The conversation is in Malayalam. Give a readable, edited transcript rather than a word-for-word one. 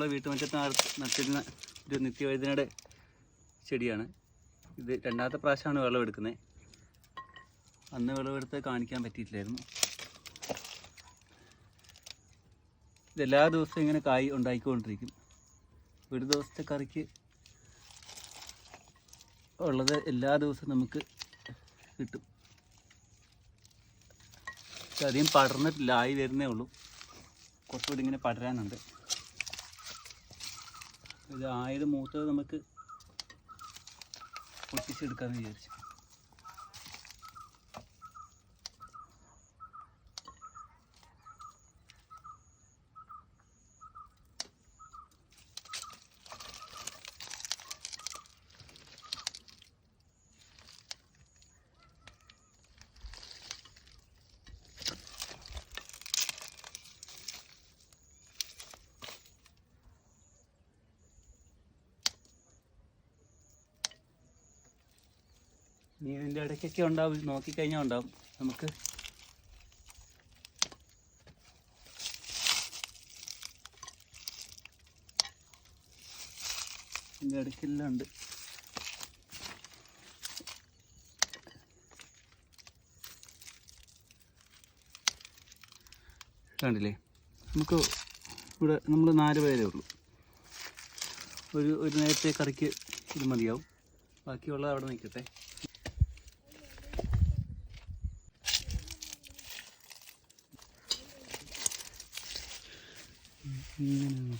നമ്മളെ വീട്ടുമുറ്റത്ത് നട്ടിരുന്ന ഒരു നിത്യവൈദ്യനയുടെ ചെടിയാണ് ഇത്. രണ്ടാമത്തെ പ്രാവശ്യമാണ് വിളവെടുക്കുന്നത്. അന്ന് വിളവെടുത്ത് കാണിക്കാൻ പറ്റിയിട്ടില്ലായിരുന്നു. ഇതെല്ലാ ദിവസവും ഇങ്ങനെ കായ് ഉണ്ടായിക്കൊണ്ടിരിക്കും. ഒരു ദിവസത്തെ കറിക്ക് ഉള്ളത് എല്ലാ ദിവസവും നമുക്ക് കിട്ടും. അധികം പടർന്നിട്ടില്ല, ആയി വരുന്നേ ഉള്ളൂ. കുറച്ചുകൂടി ഇങ്ങനെ പടരാനുണ്ട്. ഇത് ആയത് മൂത്തത് നമുക്ക് പൊട്ടിച്ചെടുക്കാമെന്ന് വിചാരിച്ചു. ഇനി ഇതിൻ്റെ ഇടയ്ക്കൊക്കെ ഉണ്ടാവും, നോക്കിക്കഴിഞ്ഞാൽ ഉണ്ടാവും. നമുക്ക് ഇതിൻ്റെ ഇടയ്ക്കെല്ലാം ഉണ്ട്. കണ്ടില്ലേ, നമുക്ക് ഇവിടെ നമ്മൾ 4 പേരേ ഉള്ളൂ. ഒരു നേരത്തെ കറിക്ക് ഇത് മതിയാവും. ബാക്കിയുള്ളത് അവിടെ നിൽക്കട്ടെ. ഇങ്ങനെ